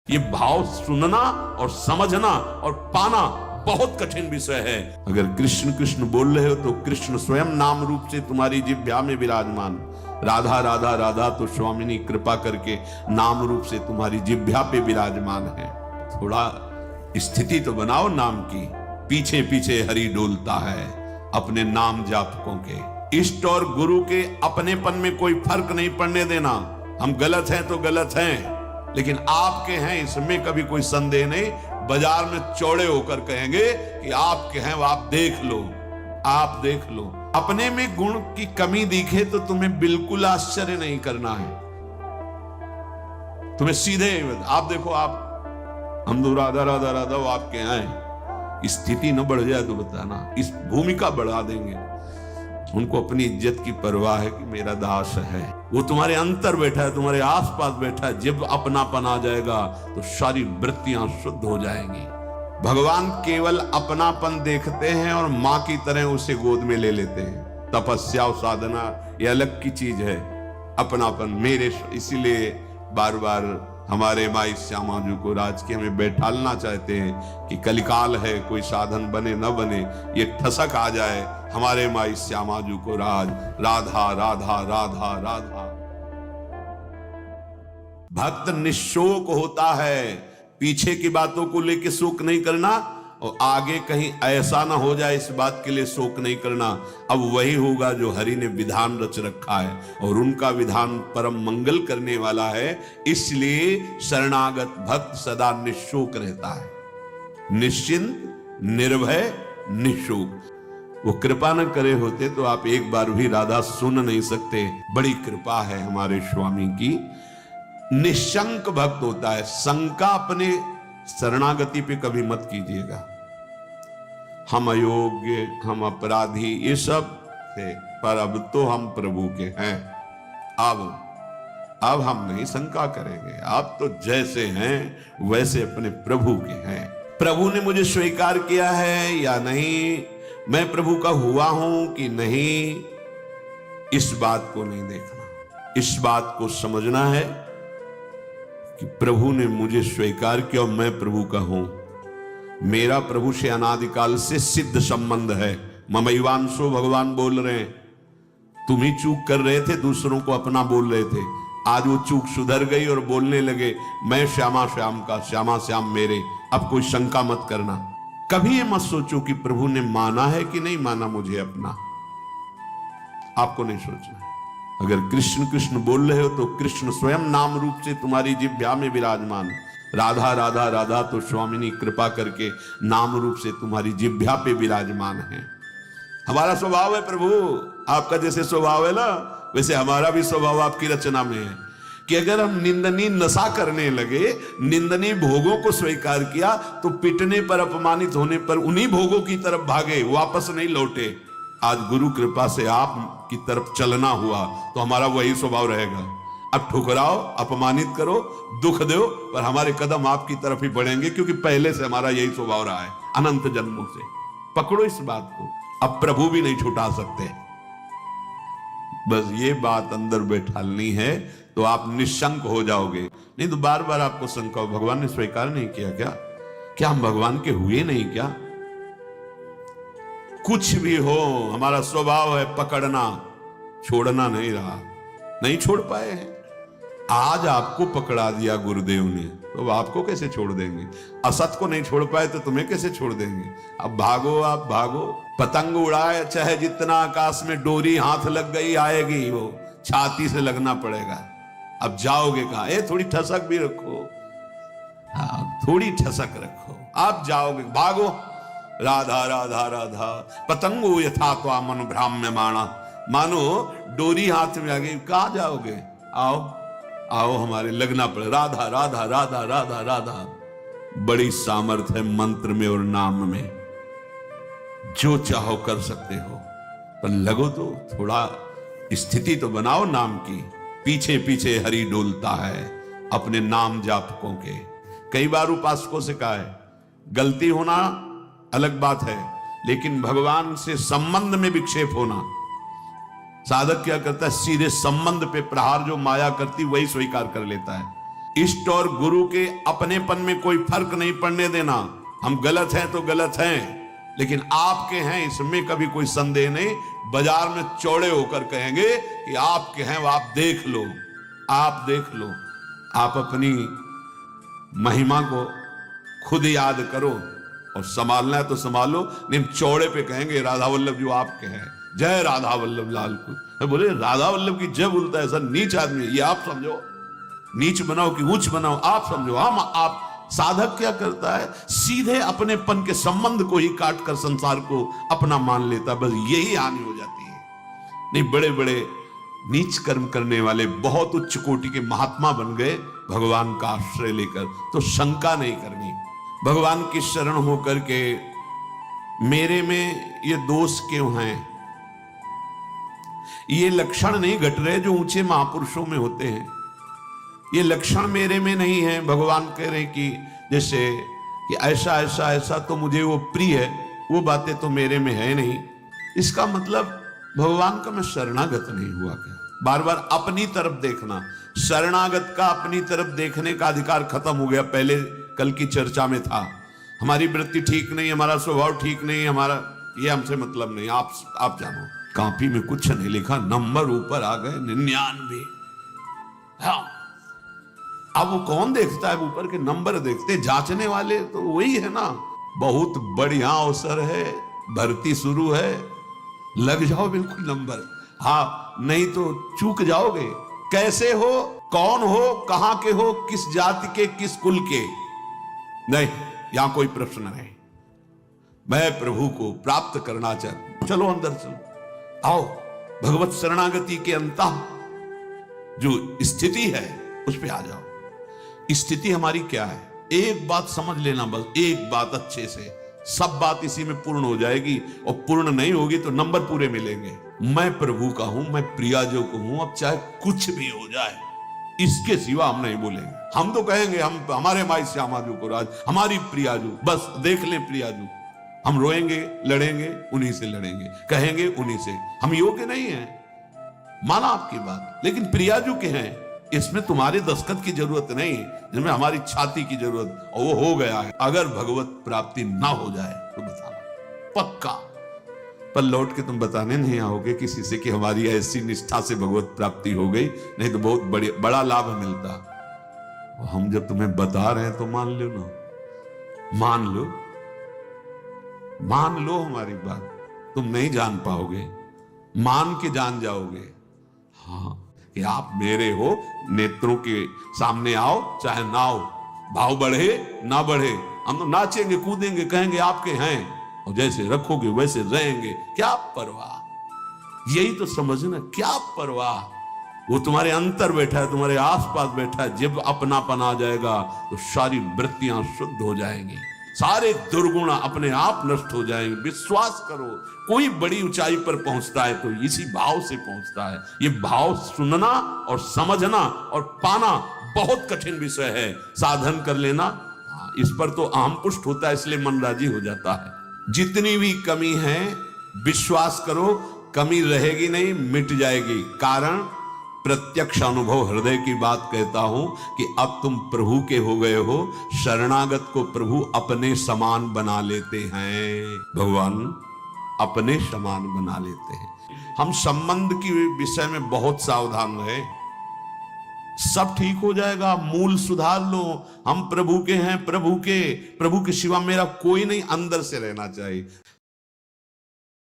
ये भाव सुनना और समझना और पाना बहुत कठिन विषय है। अगर कृष्ण कृष्ण बोल रहे हो तो कृष्ण स्वयं नाम रूप से तुम्हारी जिह्वा में विराजमान, राधा राधा राधा तो स्वामिनी कृपा करके नाम रूप से तुम्हारी जिह्वा पे विराजमान है। थोड़ा स्थिति तो बनाओ नाम की। पीछे पीछे हरि डोलता है अपने नाम जापकों के। इष्ट और गुरु के अपनेपन में कोई फर्क नहीं पड़ने देना। हम गलत हैं तो गलत हैं, लेकिन आपके हैं इसमें कभी कोई संदेह नहीं। बाजार में चौड़े होकर कहेंगे कि आपके हैं, वो आप देख लो, आप देख लो। अपने में गुण की कमी दिखे तो तुम्हें बिल्कुल आश्चर्य नहीं करना है। तुम्हें सीधे आप देखो, आप हम तो राधा राधा राधा वो आपके हैं, स्थिति न बढ़ जाए तो बताना, इस भूमिका बढ़ा देंगे। उनको अपनी इज्जत की परवाह है कि मेरा दास है, वो तुम्हारे अंतर बैठा है, तुम्हारे आसपास बैठा है। जब अपनापन आ जाएगा तो सारी वृत्तियां शुद्ध हो जाएंगी। भगवान केवल अपनापन देखते हैं और मां की तरह उसे गोद में ले लेते हैं। तपस्या और साधना ये अलग की चीज है, अपनापन मेरे। इसीलिए बार बार हमारे माई श्यामा जी को राज के हमें बैठालना चाहते हैं कि कलिकाल है, कोई साधन बने न बने, ये ठसक आ जाए हमारे माई श्यामा जी को राज, राधा राधा राधा राधा। भक्त निशोक होता है, पीछे की बातों को लेकर शोक नहीं करना और आगे कहीं ऐसा ना हो जाए इस बात के लिए शोक नहीं करना। अब वही होगा जो हरि ने विधान रच रखा है और उनका विधान परम मंगल करने वाला है। इसलिए शरणागत भक्त सदा निशोक रहता है, निश्चिंत, निर्भय, निशोक। वो कृपा न करे होते तो आप एक बार भी राधा सुन नहीं सकते। बड़ी कृपा है हमारे स्वामी की। निशंक भक्त होता है। शंका अपने शरणागति पे कभी मत कीजिएगा। हम अयोग्य, हम अपराधी, ये सब थे, पर अब तो हम प्रभु के हैं। अब हम नहीं शंका करेंगे। आप तो जैसे हैं वैसे अपने प्रभु के हैं। प्रभु ने मुझे स्वीकार किया है या नहीं, मैं प्रभु का हुआ हूं कि नहीं, इस बात को नहीं देखना। इस बात को समझना है कि प्रभु ने मुझे स्वीकार किया और मैं प्रभु का हूं। मेरा प्रभु से अनादिकाल से सिद्ध संबंध है। ममैवांशो भगवान बोल रहे हैं। तुम ही चूक कर रहे थे, दूसरों को अपना बोल रहे थे। आज वो चूक सुधर गई और बोलने लगे मैं श्यामा श्याम का, श्यामा श्याम मेरे। अब कोई शंका मत करना। कभी ये मत सोचो कि प्रभु ने माना है कि नहीं माना मुझे अपना। आपको नहीं सोचना है। अगर कृष्ण कृष्ण बोल रहे हो तो कृष्ण स्वयं नाम रूप से तुम्हारी जिह्वा में विराजमान, राधा राधा राधा तो स्वामिनी कृपा करके नाम रूप से तुम्हारी जिह्वा पे विराजमान है। हमारा स्वभाव है प्रभु, आपका जैसे स्वभाव है ना वैसे हमारा भी स्वभाव आपकी रचना में है कि अगर हम निंदनीय नशा करने लगे, निंदनीय भोगों को स्वीकार किया तो पिटने पर, अपमानित होने पर उन्हीं भोगों की तरफ भागे, वापस नहीं लौटे। आज गुरु कृपा से आप की तरफ चलना हुआ तो हमारा वही स्वभाव रहेगा। अब ठुकराओ, अपमानित करो, दुख दो, पर हमारे कदम आपकी तरफ ही बढ़ेंगे, क्योंकि पहले से हमारा यही स्वभाव रहा है अनंत जन्मों से। पकड़ो इस बात को। अब प्रभु भी नहीं छुटा सकते। बस ये बात अंदर बैठालनी है तो आप निशंक हो जाओगे। नहीं तो बार बार आपको शंका, भगवान ने स्वीकार नहीं किया क्या हम भगवान के हुए नहीं क्या? कुछ भी हो, हमारा स्वभाव है पकड़ना, छोड़ना नहीं रहा, नहीं छोड़ पाए हैं। आज आपको पकड़ा दिया गुरुदेव ने तो आपको कैसे छोड़ देंगे? असत को नहीं छोड़ पाए तो तुम्हें कैसे छोड़ देंगे? अब भागो, आप भागो। पतंग उड़ाए चाहे जितना आकाश में, डोरी हाथ लग गई आएगी, वो छाती से लगना पड़ेगा। अब जाओगे कहां? थोड़ी ठसक भी रखो, थोड़ी ठसक रखो, आप जाओगे। भागो, राधा राधा राधा पतंगो यथा त्वा मन भ्राम्य माणा। मानो डोरी हाथ में आ गई, कहां जाओगे? आओ आओ, हमारे लगना पड़े। राधा राधा राधा राधा राधा। बड़ी सामर्थ्य है मंत्र में और नाम में, जो चाहो कर सकते हो, पर लगो तो थोड़ा स्थिति तो बनाओ नाम की। पीछे पीछे हरि डोलता है अपने नाम जापकों के। कई बार उपासकों से कहा है, गलती होना अलग बात है, लेकिन भगवान से संबंध में विक्षेप होना। साधक क्या करता है? सीधे संबंध पे प्रहार जो माया करती वही स्वीकार कर लेता है। इष्ट और गुरु के अपनेपन में कोई फर्क नहीं पड़ने देना। हम गलत हैं तो गलत हैं, लेकिन आपके हैं इसमें कभी कोई संदेह नहीं। बाजार में चौड़े होकर कहेंगे कि आपके हैं, वो आप देख लो, आप देख लो। आप अपनी महिमा को खुद याद करो और संभालना है तो संभालो, नहीं चौड़े पे कहेंगे राधा वल्लभ जी आपके हैं, जय राधा वल्लभ लाल को। बोले राधा वल्लभ की जय बोलता है, ऐसा नीच आदमी, ये आप समझो। नीच बनाओ कि ऊंच बनाओ आप समझो। हम आप साधक क्या करता है, सीधे अपनेपन के संबंध को ही काट कर संसार को अपना मान लेता, बस यही हानि हो जाती है। नहीं, बड़े बड़े नीच कर्म करने वाले बहुत उच्च कोटि के महात्मा बन गए भगवान का आश्रय लेकर, तो शंका नहीं करनी। भगवान की शरण होकर के मेरे में ये दोष क्यों हैं, ये लक्षण नहीं घट रहे जो ऊंचे महापुरुषों में होते हैं, ये लक्षण मेरे में नहीं है। भगवान कह रहे कि जैसे कि ऐसा ऐसा ऐसा तो मुझे वो प्रिय है, वो बातें तो मेरे में है नहीं। इसका मतलब भगवान का मैं शरणागत नहीं हुआ क्या? बार बार अपनी तरफ देखना, शरणागत का अपनी तरफ देखने का अधिकार खत्म हो गया। पहले कल की चर्चा में था, हमारी वृत्ति ठीक नहीं, हमारा स्वभाव ठीक नहीं, हमारा ये हमसे मतलब नहीं। आप जानो, कॉपी में कुछ नहीं लिखा, नंबर ऊपर आ गए 99। हाँ, अब वो कौन देखता है ऊपर के नंबर? देखते जांचने वाले तो वही है ना। बहुत बढ़िया अवसर है, भर्ती शुरू है, लग जाओ बिल्कुल नंबर। हाँ, नहीं तो चूक जाओगे। कैसे हो, कौन हो, कहां के हो, किस जाति के, किस कुल के, नहीं, यहां कोई प्रश्न नहीं। मैं प्रभु को प्राप्त करना चाहता, चलो अंदर चलो, आओ भगवत शरणागति के अंत जो स्थिति है उस पे आ जाओ। स्थिति हमारी क्या है, एक बात समझ लेना, बस एक बात अच्छे से, सब बात इसी में पूर्ण हो जाएगी। और पूर्ण नहीं होगी तो नंबर पूरे मिलेंगे। मैं प्रभु का हूं, मैं प्रियाजो को हूं, अब चाहे कुछ भी हो जाए, इसके सिवा हम नहीं बोलेंगे। हम तो कहेंगे हम हमारे माई श्यामाजू को राज, हमारी प्रियाजू, बस देख लें प्रियाजू। हम रोएंगे, लड़ेंगे, उन्हीं से लड़ेंगे, कहेंगे उन्हीं से। हम योग्य नहीं हैं, माना आपकी बात, लेकिन प्रियाजू के हैं, इसमें तुम्हारे दस्तखत की जरूरत नहीं, जिसमें हमारी छाती की जरूरत, और वो हो गया है। अगर भगवत प्राप्ति ना हो जाए तो बताना पक्का, पर लौट के तुम बताने नहीं आओगे किसी से कि हमारी ऐसी निष्ठा से भगवत प्राप्ति हो गई, नहीं तो बहुत बड़ा लाभ मिलता। हम जब तुम्हें बता रहे हैं तो मान लो ना, मान लो, मान लो हमारी बात। तुम नहीं जान पाओगे, मान के जान जाओगे। हाँ, कि आप मेरे हो, नेत्रों के सामने आओ चाहे ना आओ, भाव बढ़े ना बढ़े, हम तो नाचेंगे, कूदेंगे, कहेंगे आपके हैं, और जैसे रखोगे वैसे रहेंगे। क्या परवाह, यही तो समझना, क्या परवाह। वो तुम्हारे अंतर बैठा है, तुम्हारे आसपास बैठा है। जब अपनापन आ जाएगा तो सारी वृत्तियां शुद्ध हो जाएंगी, सारे दुर्गुण अपने आप नष्ट हो जाएंगे। विश्वास करो, कोई बड़ी ऊंचाई पर पहुंचता है तो इसी भाव से पहुंचता है। ये भाव सुनना और समझना और पाना बहुत कठिन विषय है, साधन कर लेना इस पर तो आम पुष्ट होता है, इसलिए मन राजी हो जाता है। जितनी भी कमी है विश्वास करो, कमी रहेगी नहीं, मिट जाएगी। कारण प्रत्यक्ष अनुभव, हृदय की बात कहता हूं कि अब तुम प्रभु के हो गए हो। शरणागत को प्रभु अपने समान बना लेते हैं, भगवान अपने समान बना लेते हैं। हम संबंध की विषय में बहुत सावधान रहे, सब ठीक हो जाएगा। मूल सुधार लो, हम प्रभु के हैं, प्रभु के सिवा मेरा कोई नहीं, अंदर से रहना चाहिए।